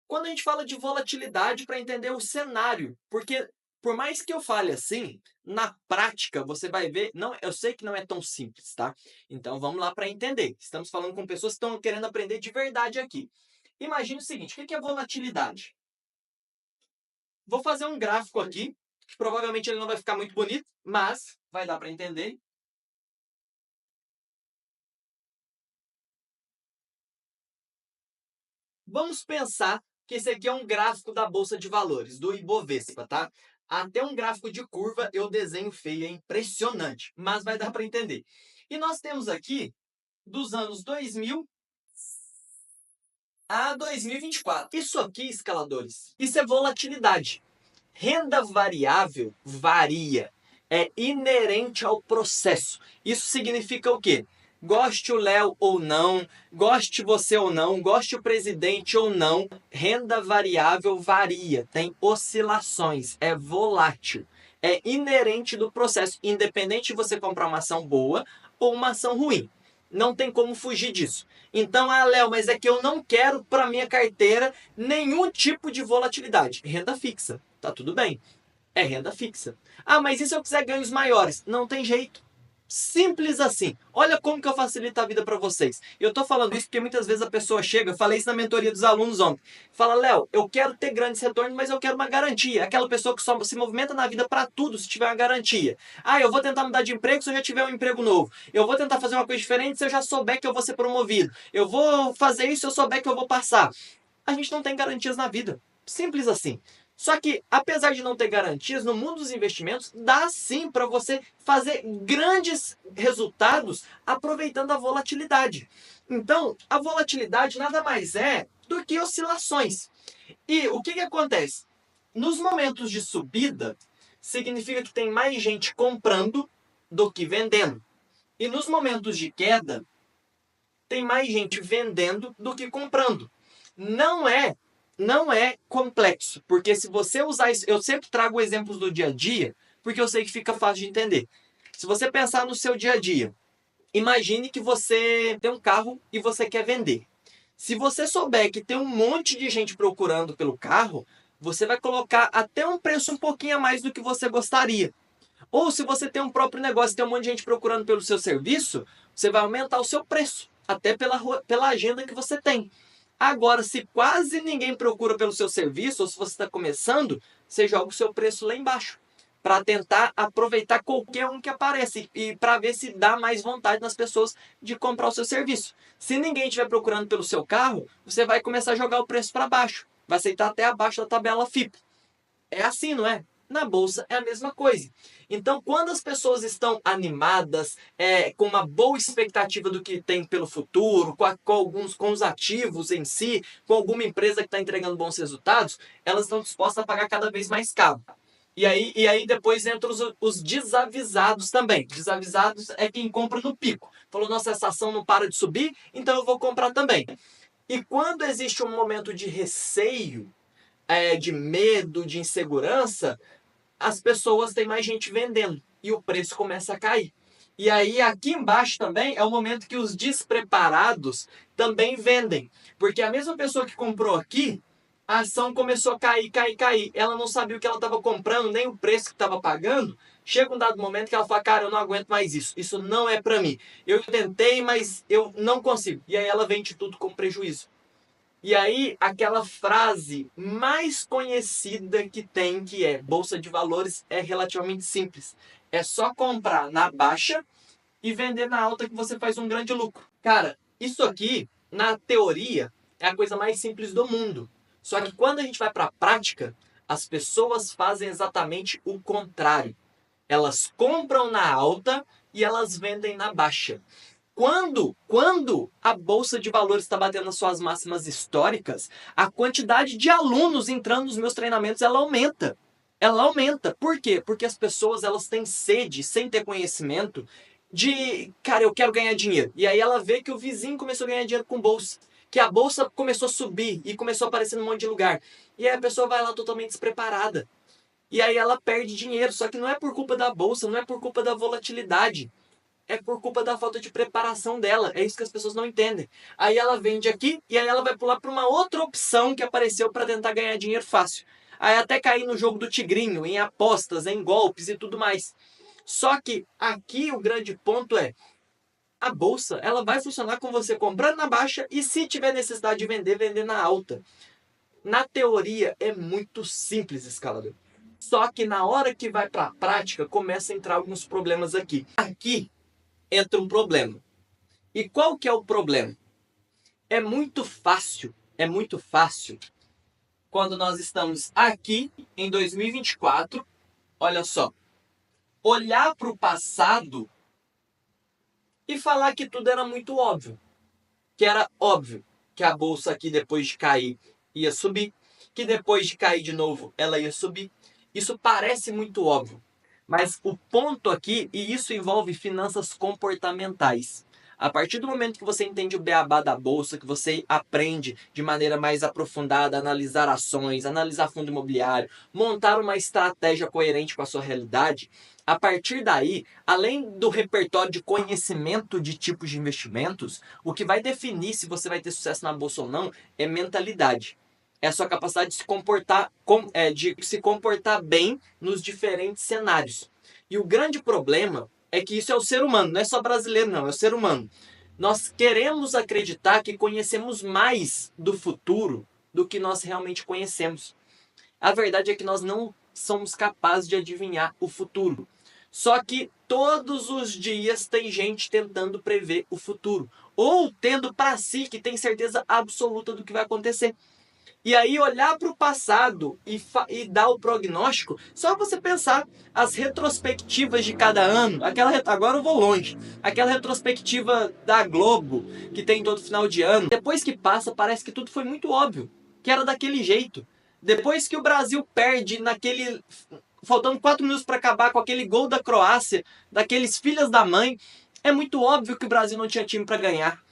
Quando a gente fala de volatilidade para entender o cenário, porque por mais que eu fale assim, na prática você vai ver, não, eu sei que não é tão simples, tá? Então vamos lá para entender. Estamos falando com pessoas que estão querendo aprender de verdade aqui. Imagine o seguinte, o que é volatilidade? Vou fazer um gráfico aqui, que provavelmente ele não vai ficar muito bonito, mas vai dar para entender. Vamos pensar que esse aqui é um gráfico da Bolsa de Valores, do Ibovespa, tá? Até um gráfico de curva eu desenho feio, é impressionante, mas vai dar para entender. E nós temos aqui dos anos 2000 a 2024. Isso aqui, escaladores, isso é volatilidade. Renda variável varia, é inerente ao processo. Isso significa o quê? Goste o Léo ou não, goste você ou não, goste o presidente ou não, renda variável varia, tem oscilações, é volátil, é inerente do processo, independente de você comprar uma ação boa ou uma ação ruim. Não tem como fugir disso. Então, Léo, mas é que eu não quero para minha carteira nenhum tipo de volatilidade. Renda fixa, tá tudo bem. É renda fixa. Ah, mas e se eu quiser ganhos maiores? Não tem jeito. Simples assim. Olha como que eu facilito a vida para vocês. Eu tô falando isso porque muitas vezes a pessoa chega, eu falei isso na mentoria dos alunos ontem. Fala, Léo, eu quero ter grandes retornos, mas eu quero uma garantia. Aquela pessoa que só se movimenta na vida para tudo se tiver uma garantia. Ah, eu vou tentar mudar de emprego se eu já tiver um emprego novo. Eu vou tentar fazer uma coisa diferente se eu já souber que eu vou ser promovido. Eu vou fazer isso se eu souber que eu vou passar. A gente não tem garantias na vida. Simples assim. Só que, apesar de não ter garantias, no mundo dos investimentos, dá sim para você fazer grandes resultados aproveitando a volatilidade. Então, a volatilidade nada mais é do que oscilações. E o que, que acontece? Nos momentos de subida, significa que tem mais gente comprando do que vendendo. E nos momentos de queda, tem mais gente vendendo do que comprando. Não é não é complexo, porque se você usar isso, eu sempre trago exemplos do dia a dia, porque eu sei que fica fácil de entender. Se você pensar no seu dia a dia, imagine que você tem um carro e você quer vender. Se você souber que tem um monte de gente procurando pelo carro, você vai colocar até um preço um pouquinho a mais do que você gostaria. Ou se você tem um próprio negócio e tem um monte de gente procurando pelo seu serviço, você vai aumentar o seu preço, até pela agenda que você tem. Agora, se quase ninguém procura pelo seu serviço, ou se você está começando, você joga o seu preço lá embaixo, para tentar aproveitar qualquer um que aparece e para ver se dá mais vontade nas pessoas de comprar o seu serviço. Se ninguém estiver procurando pelo seu carro, você vai começar a jogar o preço para baixo, vai aceitar até abaixo da tabela FIP. É assim, não é? Na bolsa é a mesma coisa. Então, quando as pessoas estão animadas, com uma boa expectativa do que tem pelo futuro, com os ativos em si, com alguma empresa que está entregando bons resultados, elas estão dispostas a pagar cada vez mais caro. E aí depois entram os desavisados também. Desavisados é quem compra no pico. Falou, nossa, essa ação não para de subir, então eu vou comprar também. E quando existe um momento de receio, de medo, de insegurança, as pessoas têm mais gente vendendo e o preço começa a cair. E aí aqui embaixo também é o momento que os despreparados também vendem, porque a mesma pessoa que comprou aqui, a ação começou a cair, cair, cair. Ela não sabia o que ela estava comprando, nem o preço que estava pagando. Chega um dado momento que ela fala, cara, eu não aguento mais isso. Isso não é para mim. Eu tentei, mas eu não consigo. E aí ela vende tudo com prejuízo. E aí, aquela frase mais conhecida que tem, que é Bolsa de Valores, é relativamente simples. É só comprar na baixa e vender na alta que você faz um grande lucro. Cara, isso aqui, na teoria, é a coisa mais simples do mundo. Só que quando a gente vai para a prática, as pessoas fazem exatamente o contrário. Elas compram na alta e elas vendem na baixa. Quando a Bolsa de Valores está batendo as suas máximas históricas, a quantidade de alunos entrando nos meus treinamentos, ela aumenta. Ela aumenta. Por quê? Porque as pessoas elas têm sede, sem ter conhecimento, de, cara, eu quero ganhar dinheiro. E aí ela vê que o vizinho começou a ganhar dinheiro com bolsa. Que a bolsa começou a subir e começou a aparecer num monte de lugar. E aí a pessoa vai lá totalmente despreparada. E aí ela perde dinheiro. Só que não é por culpa da bolsa, não é por culpa da volatilidade. é por culpa da falta de preparação dela. É isso que as pessoas não entendem. Aí ela vende aqui e aí ela vai pular para uma outra opção que apareceu para tentar ganhar dinheiro fácil. Aí até cair no jogo do tigrinho, em apostas, em golpes e tudo mais. Só que aqui o grande ponto é a bolsa, ela vai funcionar com você comprando na baixa e se tiver necessidade de vender, vender na alta. Na teoria é muito simples, escalador. Só que na hora que vai para a prática, começa a entrar alguns problemas aqui. Aqui entra um problema. E qual que é o problema? É muito fácil quando nós estamos aqui em 2024, olha só, olhar para o passado e falar que tudo era muito óbvio. Que era óbvio que a bolsa aqui depois de cair ia subir, que depois de cair de novo ela ia subir. Isso parece muito óbvio. Mas o ponto aqui, e isso envolve finanças comportamentais. A partir do momento que você entende o beabá da bolsa, que você aprende de maneira mais aprofundada a analisar ações, analisar fundo imobiliário, montar uma estratégia coerente com a sua realidade, a partir daí, além do repertório de conhecimento de tipos de investimentos, o que vai definir se você vai ter sucesso na bolsa ou não é mentalidade. É a sua capacidade de se comportar bem nos diferentes cenários. E o grande problema é que isso é o ser humano, não é só brasileiro não, é o ser humano. Nós queremos acreditar que conhecemos mais do futuro do que nós realmente conhecemos. A verdade é que nós não somos capazes de adivinhar o futuro. Só que todos os dias tem gente tentando prever o futuro. Ou tendo para si que tem certeza absoluta do que vai acontecer. E aí olhar para o passado e dar o prognóstico, só você pensar as retrospectivas de cada ano, agora eu vou longe, aquela retrospectiva da Globo, que tem todo final de ano, depois que passa parece que tudo foi muito óbvio, que era daquele jeito. Depois que o Brasil perde faltando 4 minutos para acabar com aquele gol da Croácia, daqueles filhas da mãe, é muito óbvio que o Brasil não tinha time para ganhar.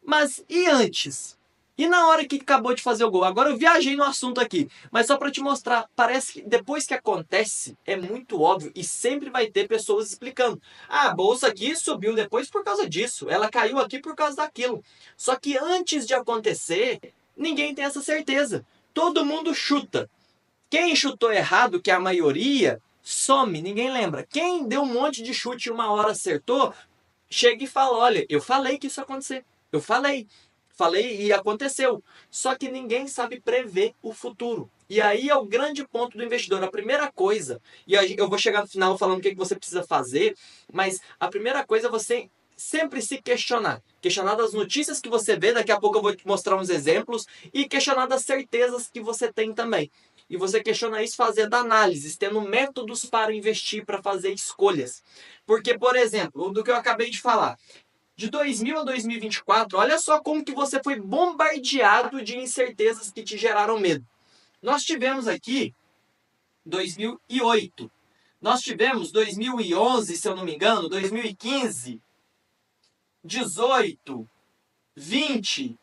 Mas e antes? E na hora que acabou de fazer o gol? Agora eu viajei no assunto aqui, mas só para te mostrar, parece que depois que acontece, é muito óbvio e sempre vai ter pessoas explicando. Ah, a bolsa aqui subiu depois por causa disso, ela caiu aqui por causa daquilo. Só que antes de acontecer, ninguém tem essa certeza. Todo mundo chuta. Quem chutou errado, que é a maioria, some, ninguém lembra. Quem deu um monte de chute e uma hora acertou, chega e fala, olha, eu falei que isso ia acontecer. Eu falei e aconteceu. Só que ninguém sabe prever o futuro. E aí é o grande ponto do investidor. A primeira coisa, e eu vou chegar no final falando o que você precisa fazer, mas a primeira coisa é você sempre se questionar. Questionar das notícias que você vê, daqui a pouco eu vou te mostrar uns exemplos, e questionar das certezas que você tem também. E você questiona isso fazendo análises, tendo métodos para investir, para fazer escolhas. Porque, por exemplo, do que eu acabei de falar, de 2000 a 2024, olha só como que você foi bombardeado de incertezas que te geraram medo. Nós tivemos aqui 2008. Nós tivemos 2011, se eu não me engano, 2015, 18, 20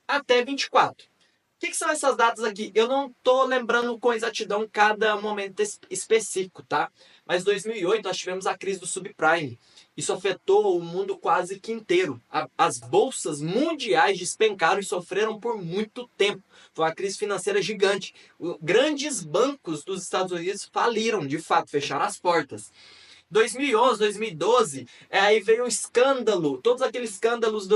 até 24. O que são essas datas aqui? Eu não estou lembrando com exatidão cada momento específico, tá? Mas 2008 nós tivemos a crise do subprime. Isso afetou o mundo quase que inteiro. As bolsas mundiais despencaram e sofreram por muito tempo. Foi uma crise financeira gigante. Grandes bancos dos Estados Unidos faliram, de fato, fecharam as portas. 2011, 2012, aí veio o escândalo, todos aqueles escândalos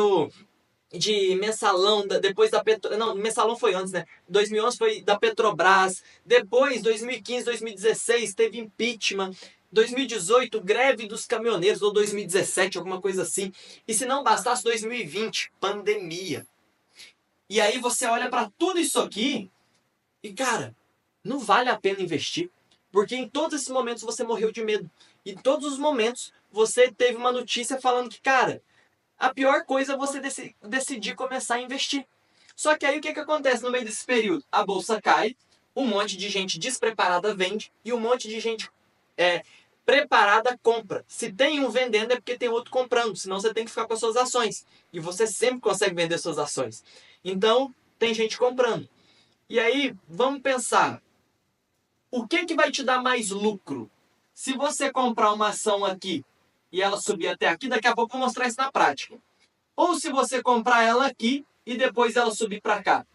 de mensalão, depois da Petrobras, não, mensalão foi antes, né? 2011 foi da Petrobras, depois 2015, 2016 teve impeachment, 2018 greve dos caminhoneiros, ou 2017, alguma coisa assim, e se não bastasse 2020, pandemia. E aí você olha para tudo isso aqui e, cara, não vale a pena investir, porque em todos esses momentos você morreu de medo, e em todos os momentos você teve uma notícia falando que, cara, a pior coisa é você decidir começar a investir. Só que aí o que acontece no meio desse período? A bolsa cai, um monte de gente despreparada vende e um monte de gente preparada compra. Se tem um vendendo é porque tem outro comprando, senão você tem que ficar com as suas ações. E você sempre consegue vender suas ações. Então, tem gente comprando. E aí, vamos pensar, o que vai te dar mais lucro? Se você comprar uma ação aqui e ela subir até aqui, daqui a pouco eu vou mostrar isso na prática. Ou se você comprar ela aqui e depois ela subir para cá.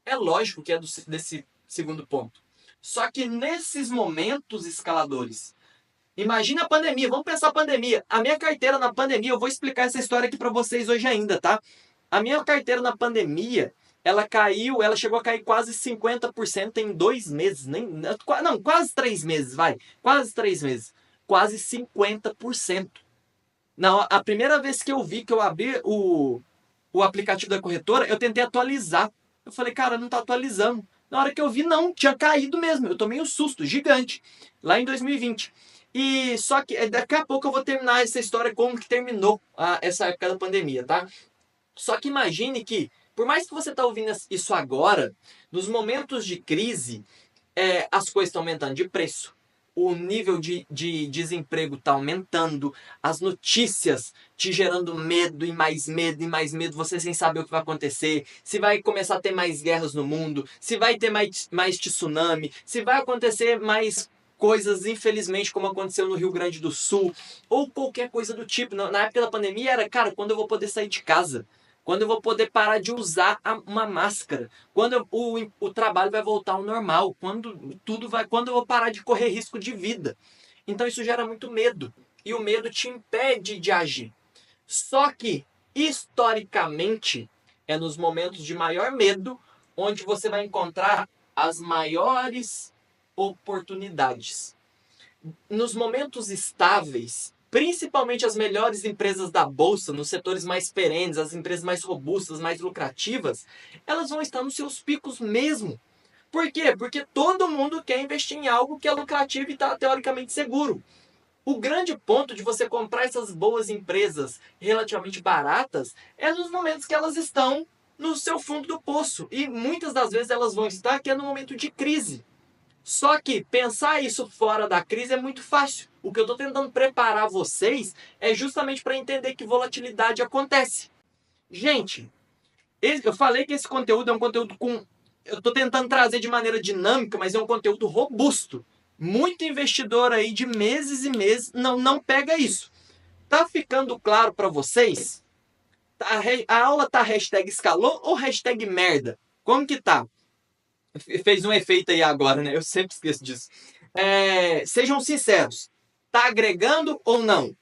É lógico que é desse segundo ponto. Só que nesses momentos escaladores, imagina a pandemia, vamos pensar a pandemia. A minha carteira na pandemia, eu vou explicar essa história aqui para vocês hoje ainda, tá? A minha carteira na pandemia, ela caiu, ela chegou a cair quase 50% em 2 meses. Não, quase 3 meses, vai. Quase 3 meses. Quase 50%. Não, a primeira vez que eu vi que eu abri o aplicativo da corretora, eu tentei atualizar. Eu falei, cara, não tá atualizando. Na hora que eu vi, não, tinha caído mesmo. Eu tomei um susto gigante lá em 2020. E só que daqui a pouco eu vou terminar essa história como que terminou essa época da pandemia, tá? Só que imagine que, por mais que você tá ouvindo isso agora, nos momentos de crise, as coisas estão aumentando de preço, o nível de desemprego está aumentando, as notícias te gerando medo e mais medo e mais medo, você sem saber o que vai acontecer, se vai começar a ter mais guerras no mundo, se vai ter mais tsunami, se vai acontecer mais coisas, infelizmente, como aconteceu no Rio Grande do Sul, ou qualquer coisa do tipo. Na época da pandemia era, cara, quando eu vou poder sair de casa? Quando eu vou poder parar de usar uma máscara? Quando o trabalho vai voltar ao normal? Quando eu vou parar de correr risco de vida? Então isso gera muito medo. E o medo te impede de agir. Só que, historicamente, é nos momentos de maior medo onde você vai encontrar as maiores oportunidades. Nos momentos estáveis, principalmente as melhores empresas da bolsa, nos setores mais perenes, as empresas mais robustas, mais lucrativas, elas vão estar nos seus picos mesmo. Por quê? Porque todo mundo quer investir em algo que é lucrativo e está teoricamente seguro. O grande ponto de você comprar essas boas empresas relativamente baratas é nos momentos que elas estão no seu fundo do poço. E muitas das vezes elas vão estar que é no momento de crise. Só que pensar isso fora da crise é muito fácil. O que eu estou tentando preparar vocês é justamente para entender que volatilidade acontece. Gente, eu falei que esse conteúdo é um conteúdo com... Eu estou tentando trazer de maneira dinâmica, mas é um conteúdo robusto. Muito investidor aí de meses e meses não pega isso. Tá ficando claro para vocês? A aula tá hashtag escalou ou hashtag merda? Como que tá? Fez um efeito aí agora, né? Eu sempre esqueço disso. Sejam sinceros. Tá agregando ou não?